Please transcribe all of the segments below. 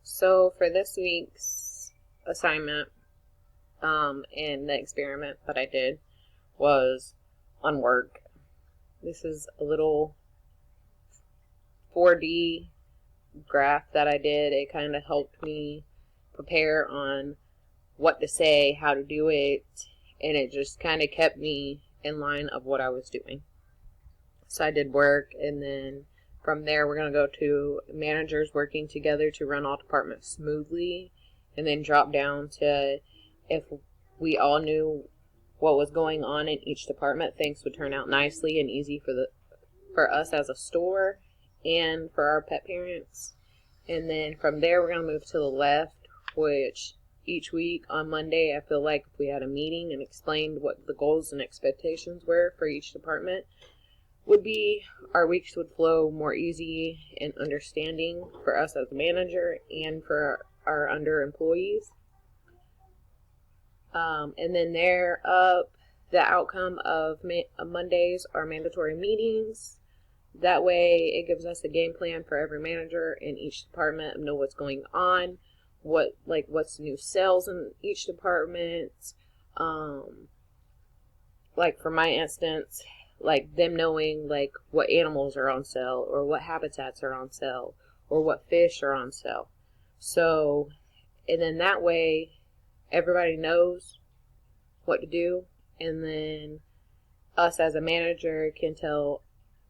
So for this week's assignment, and the experiment that I did was on work. This is a little 4D graph that I did. It kind of helped me prepare on what to say, how to do it, and it just kind of kept me in line of what I was doing. So I did work, and then from there we're going to go to managers working together to run all departments smoothly, and then drop down to if we all knew what was going on in each department, things would turn out nicely and easy for us as a store and for our pet parents. And then from there we're going to move to the left, which each week on Monday I feel like if we had a meeting and explained what the goals and expectations were for each department, would be our weeks would flow more easy and understanding for us as a manager and for our under employees. And then there up, the outcome of Mondays are mandatory meetings. That way it gives us a game plan for every manager in each department, know what's going on, what's the new sales in each department. Like for my instance, like them knowing like what animals are on sale or what habitats are on sale or what fish are on sale. So, and then that way everybody knows what to do, and then us as a manager can tell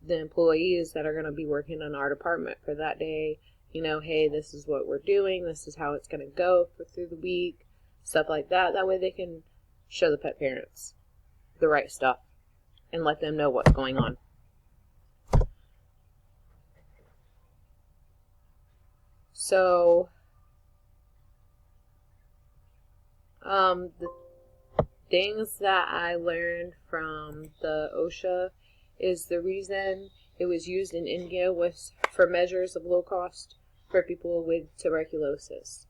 the employees that are going to be working in our department for that day, hey, this is what we're doing, this is how it's going to go through the week, stuff like that. That way they can show the pet parents the right stuff and let them know what's going on. So, the things that I learned from the OSHA is the reason it was used in India was for measures of low cost for people with tuberculosis.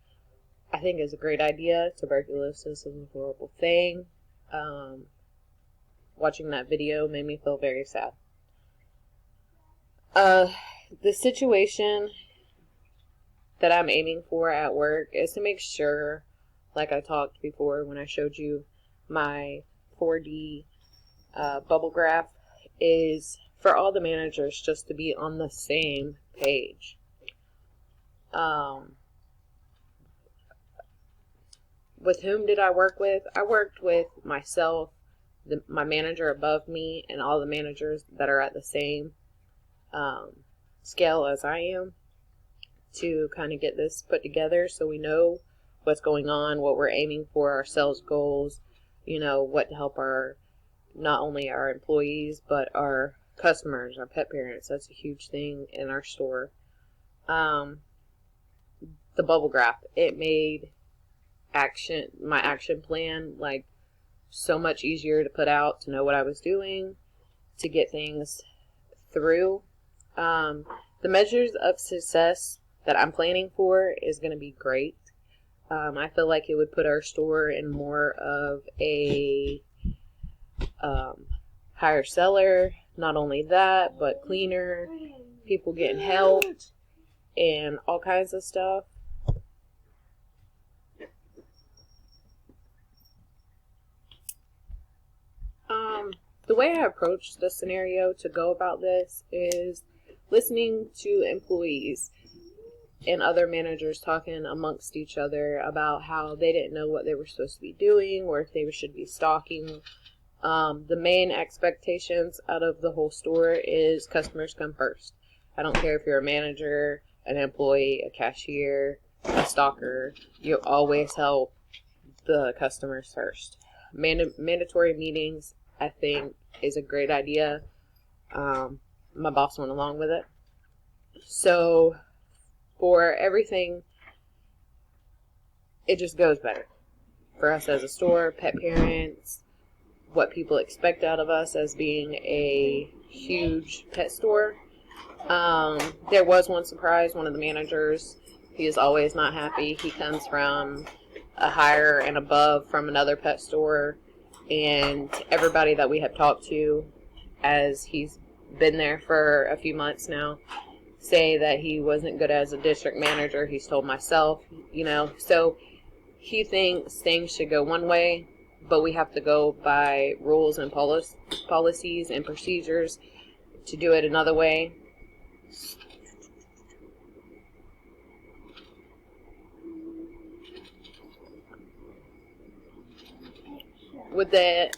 I think it's a great idea. Tuberculosis is a horrible thing. Watching that video made me feel very sad. The situation that I'm aiming for at work is to make sure, like I talked before when I showed you my 4D bubble graph, is for all the managers just to be on the same page. With whom did I work with? I worked with myself, my manager above me, and all the managers that are at the same scale as I am, to kind of get this put together so we know what's going on, what we're aiming for, our sales goals, what to help not only our employees but our customers, our pet parents. That's a huge thing in our store. The bubble graph, it made my action plan like so much easier to put out, to know what I was doing, to get things through. The measures of success that I'm planning for is going to be great. I feel like it would put our store in more of a higher seller. Not only that, but cleaner, people getting help, and all kinds of stuff. The way I approach the scenario to go about this is listening to employees and other managers talking amongst each other about how they didn't know what they were supposed to be doing or if they should be stocking. The main expectations out of the whole store is customers come first. I don't care if you're a manager, an employee, a cashier, a stocker, you always help the customers first. Mandatory meetings, I think, is a great idea. My boss went along with it. So for everything, it just goes better. For us as a store, pet parents, what people expect out of us as being a huge pet store. There was one surprise. One of the managers, he is always not happy. He comes from a higher and above from another pet store, and everybody that we have talked to, as he's been there for a few months now, say that he wasn't good as a district manager. He's told myself, so he thinks things should go one way, but we have to go by rules and policies and procedures to do it another way. With the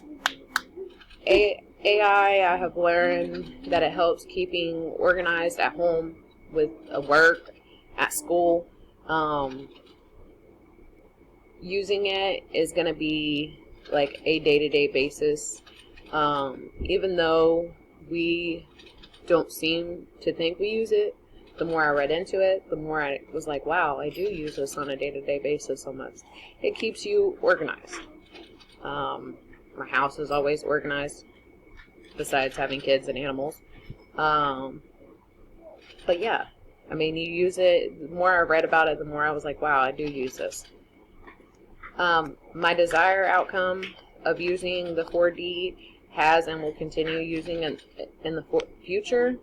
AI, I have learned that it helps keeping organized at home, with work, at school. Using it is going to be like a day-to-day basis. Even though we don't seem to think we use it, the more I read into it, the more I was like, wow, I do use this on a day-to-day basis so much. It keeps you organized. My house is always organized, besides having kids and animals. But yeah, I mean, you use it, the more I read about it, the more I was like, wow, I do use this. My desired outcome of using the 4D has and will continue using in the future.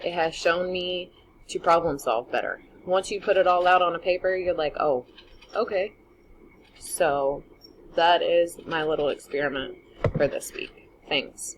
It has shown me to problem solve better. Once you put it all out on a paper, you're like, oh, okay. So that is my little experiment for this week. Thanks.